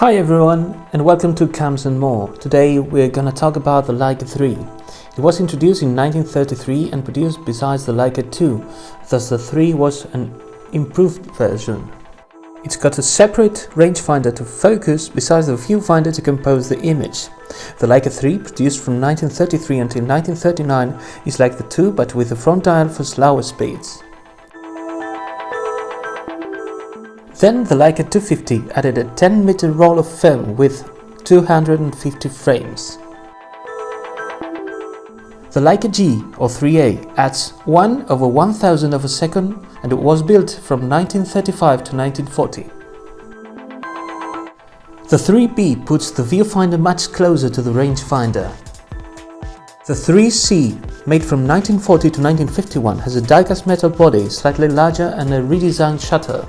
Hi everyone and welcome to Cams and More. Today we're gonna talk about the Leica III. It was introduced in 1933 and produced besides the Leica II, thus the 3 was an improved version. It's got a separate rangefinder to focus besides the viewfinder to compose the image. The Leica III, produced from 1933 until 1939, is like the II but with a front dial for slower speeds. Then the Leica 250 added a 10-meter roll of film with 250 frames. The Leica G or 3A adds 1/1000 of a second and it was built from 1935 to 1940. The 3B puts the viewfinder much closer to the rangefinder. The 3C, made from 1940 to 1951, has a die-cast metal body, slightly larger and a redesigned shutter.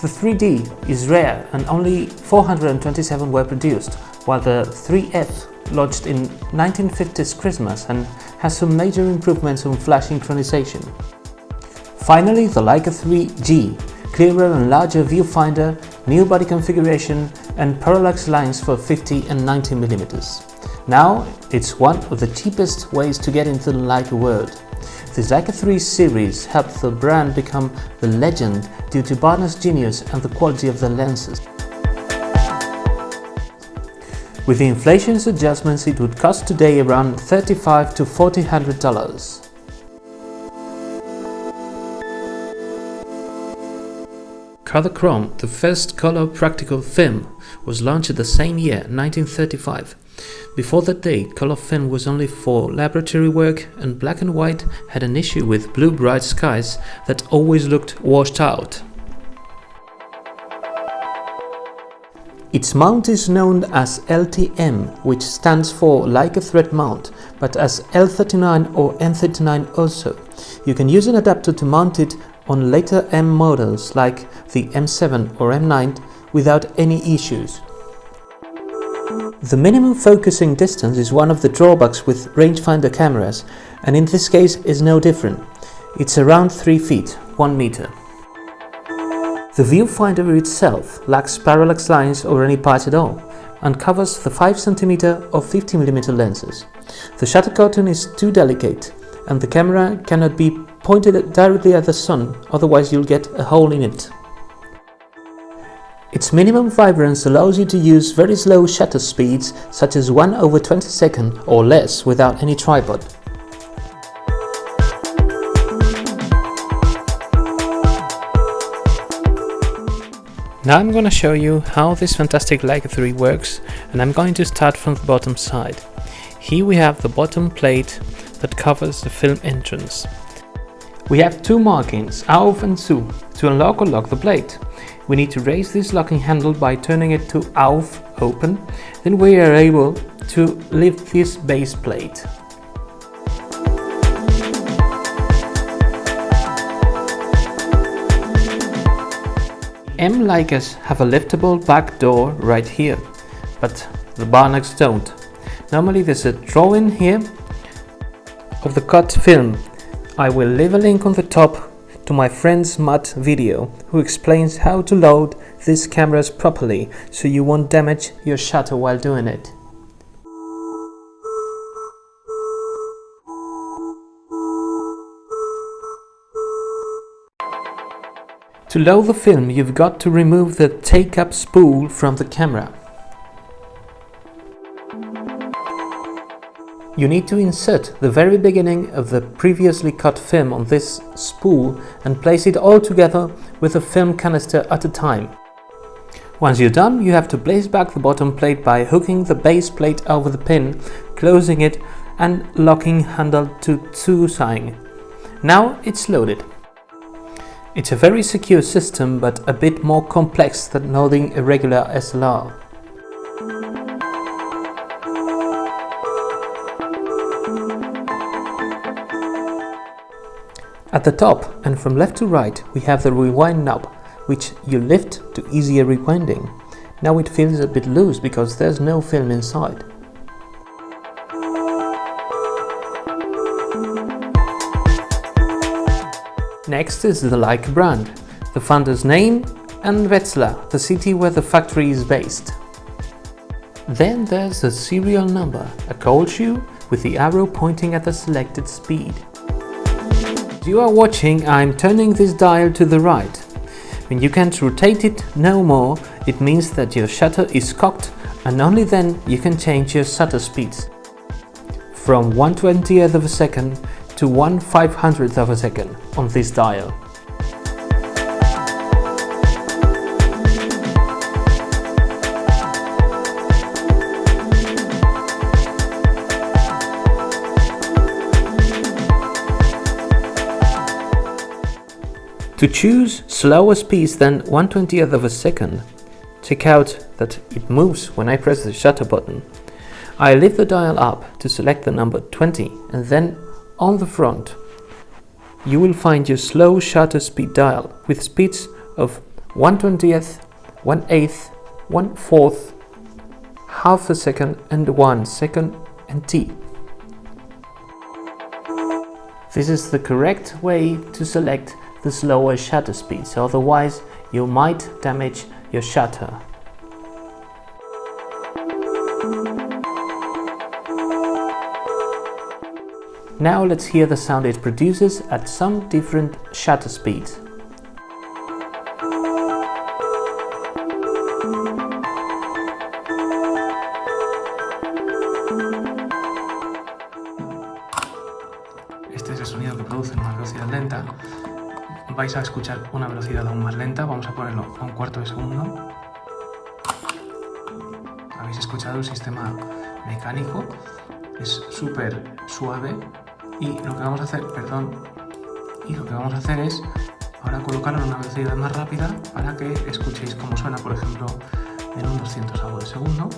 The 3D is rare and only 427 were produced, while the 3F launched in 1950s Christmas and has some major improvements on flash synchronization. Finally, the Leica 3G, clearer and larger viewfinder, new body configuration and parallax lines for 50 and 90mm. Now it's one of the cheapest ways to get into the Leica world. The Leica 3 series helped the brand become the legend due to Barner's genius and the quality of their lenses. With the inflation adjustments, it would cost today around $3,500 to $4,000. Color-Chrome, the first color practical film, was launched the same year, 1935. Before that date, color film was only for laboratory work and black and white had an issue with blue bright skies that always looked washed out. Its mount is known as LTM, which stands for Leica Thread Mount, but as L39 or M39 also. You can use an adapter to mount it on later M models like the M7 or M9 without any issues. The minimum focusing distance is one of the drawbacks with rangefinder cameras, and in this case is no different. It's around 3 feet, 1 meter. The viewfinder itself lacks parallax lines or any parts at all, and covers the 5cm or 50mm lenses. The shutter curtain is too delicate, and the camera cannot be pointed directly at the sun, otherwise you'll get a hole in it. Its minimum vibrance allows you to use very slow shutter speeds, such as 1/22 or less without any tripod. Now I'm gonna show you how this fantastic Leica 3 works, and I'm going to start from the bottom side. Here we have the bottom plate that covers the film entrance. We have two markings, AUF and SU, to unlock or lock the plate. We need to raise this locking handle by turning it to AUF, open, then we are able to lift this base plate. M Leicas have a liftable back door right here, but the Barnex don't. Normally there's a drawing here of the cut film. I will leave a link on the top to my friend's Matt video, who explains how to load these cameras properly so you won't damage your shutter while doing it. To load the film, you've got to remove the take-up spool from the camera. You need to insert the very beginning of the previously cut film on this spool and place it all together with a film canister at a time. Once you're done, you have to place back the bottom plate by hooking the base plate over the pin, closing it and locking handle to two-sign. Now it's loaded. It's a very secure system but a bit more complex than loading a regular SLR. At the top and from left to right we have the rewind knob, which you lift to easier rewinding. Now it feels a bit loose because there's no film inside. Next is the Leica brand. The founder's name and Wetzlar, the city where the factory is based. Then there's the serial number, a cold shoe with the arrow pointing at the selected speed. As you are watching, I'm turning this dial to the right. When you can't rotate it no more, it means that your shutter is cocked, and only then you can change your shutter speeds from 1/20th of a second to 1/500th of a second on this dial. To choose slower speeds than 1/20th of a second, check out that it moves when I press the shutter button. I lift the dial up to select the number 20, and then on the front you will find your slow shutter speed dial with speeds of 1/20th, 1/8th, 1/4, half a second and 1 second and T. This is the correct way to select the slower shutter speeds, otherwise you might damage your shutter. Now let's hear the sound it produces at some different shutter speeds. Este es el sonido que produce en una velocidad lenta. Vais a escuchar una velocidad aún más lenta, vamos a ponerlo a 1/4 de segundo. Habéis escuchado el sistema mecánico, es súper suave y lo que vamos a hacer, es ahora colocarlo en una velocidad más rápida para que escuchéis cómo suena, por ejemplo, en un 200avo de segundo.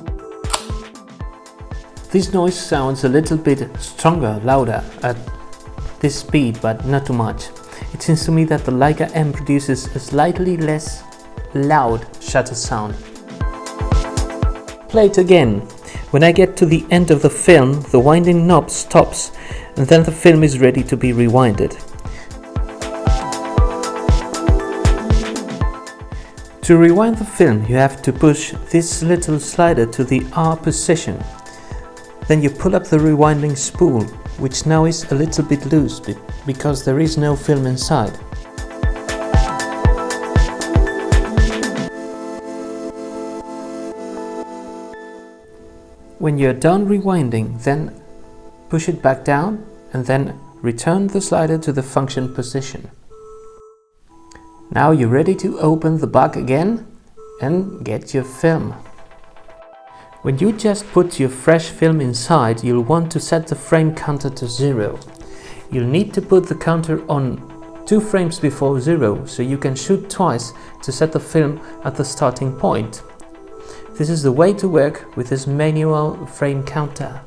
This noise sounds a little bit stronger, louder at this speed, but not too much. It seems to me that the Leica M produces a slightly less loud shutter sound. Play it again. When I get to the end of the film, the winding knob stops, and then the film is ready to be rewinded. To rewind the film, you have to push this little slider to the R position. Then you pull up the rewinding spool, which now is a little bit loose because there is no film inside. When you're done rewinding, then push it back down and then return the slider to the function position. Now you're ready to open the bag again and get your film. When you just put your fresh film inside, you'll want to set the frame counter to 0. You'll need to put the counter on 2 frames before 0, so you can shoot twice to set the film at the starting point. This is the way to work with this manual frame counter.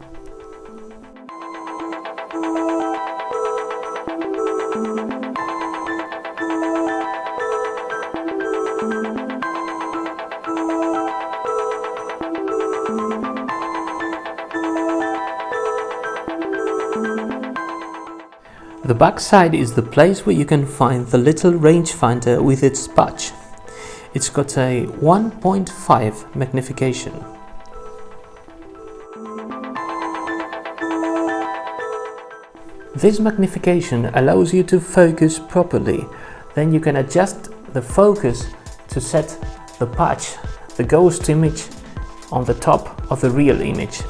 The back side is the place where you can find the little rangefinder with its patch. It's got a 1.5 magnification. This magnification allows you to focus properly. Then you can adjust the focus to set the patch, the ghost image, on the top of the real image.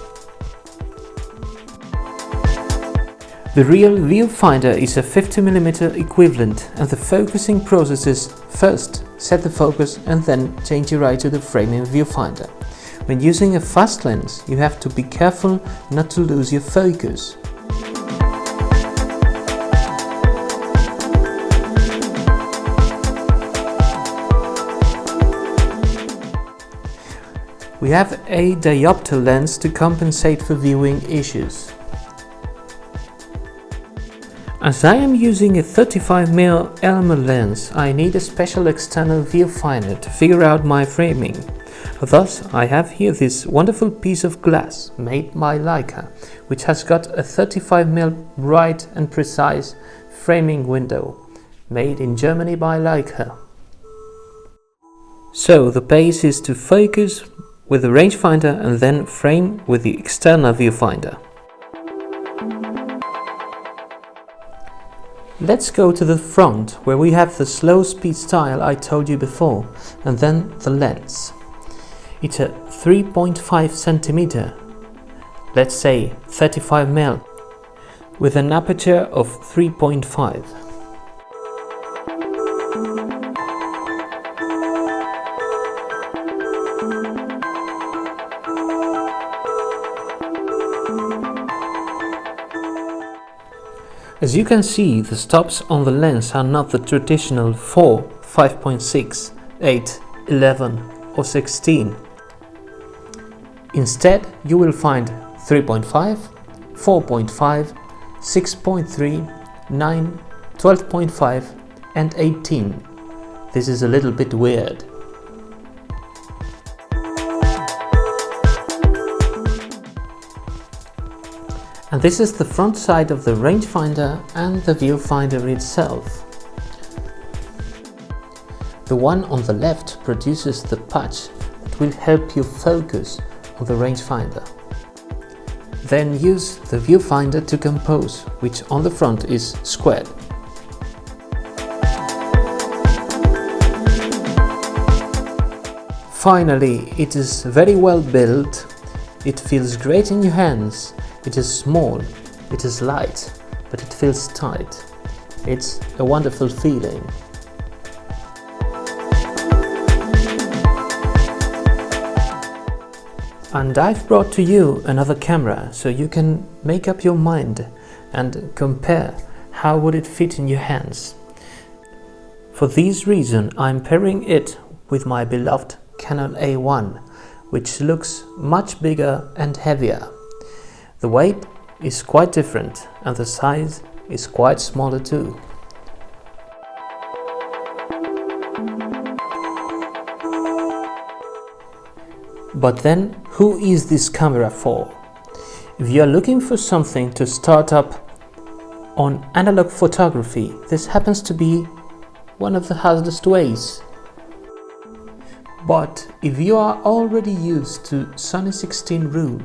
The real viewfinder is a 50mm equivalent, and the focusing process is first set the focus and then change your eye to the frame in viewfinder. When using a fast lens, you have to be careful not to lose your focus. We have a diopter lens to compensate for viewing issues. As I am using a 35mm Elmer lens, I need a special external viewfinder to figure out my framing. Thus, I have here this wonderful piece of glass made by Leica, which has got a 35mm bright and precise framing window, made in Germany by Leica. So the base is to focus with the rangefinder and then frame with the external viewfinder. Let's go to the front, where we have the slow speed style I told you before, and then the lens. It's a 3.5 cm, let's say 35 mm, with an aperture of 3.5. As you can see, the stops on the lens are not the traditional 4, 5.6, 8, 11 or 16. Instead, you will find 3.5, 4.5, 6.3, 9, 12.5 and 18. This is a little bit weird. And this is the front side of the rangefinder and the viewfinder itself. The one on the left produces the patch that will help you focus on the rangefinder. Then use the viewfinder to compose, which on the front is squared. Finally, it is very well built, it feels great in your hands. It is small, it is light, but it feels tight. It's a wonderful feeling. And I've brought to you another camera, so you can make up your mind and compare how would it fit in your hands. For this reason, I'm pairing it with my beloved Canon A1, which looks much bigger and heavier. The weight is quite different and the size is quite smaller too. But then, who is this camera for? If you are looking for something to start up on analog photography, this happens to be one of the hardest ways. But if you are already used to Sony 16 rule,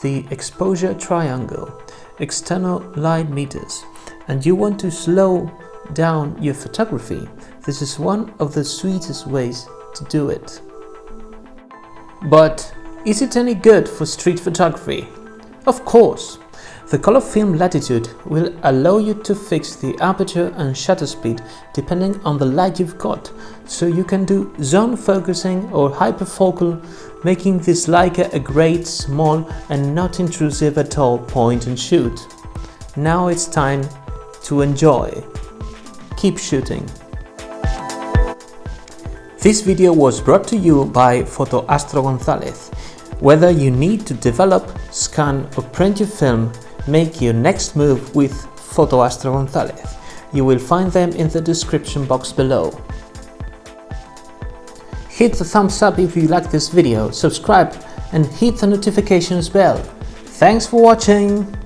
the exposure triangle, external light meters, and you want to slow down your photography, this is one of the sweetest ways to do it. But is it any good for street photography? Of course! The color film latitude will allow you to fix the aperture and shutter speed depending on the light you've got, so you can do zone focusing or hyperfocal, making this Leica a great, small and not intrusive at all point and shoot. Now it's time to enjoy. Keep shooting. This video was brought to you by Foto Astro González. Whether you need to develop, scan or print your film, make your next move with Foto Astro González. You will find them in the description box below. Hit the thumbs up if you like this video, subscribe and hit the notifications bell. Thanks for watching!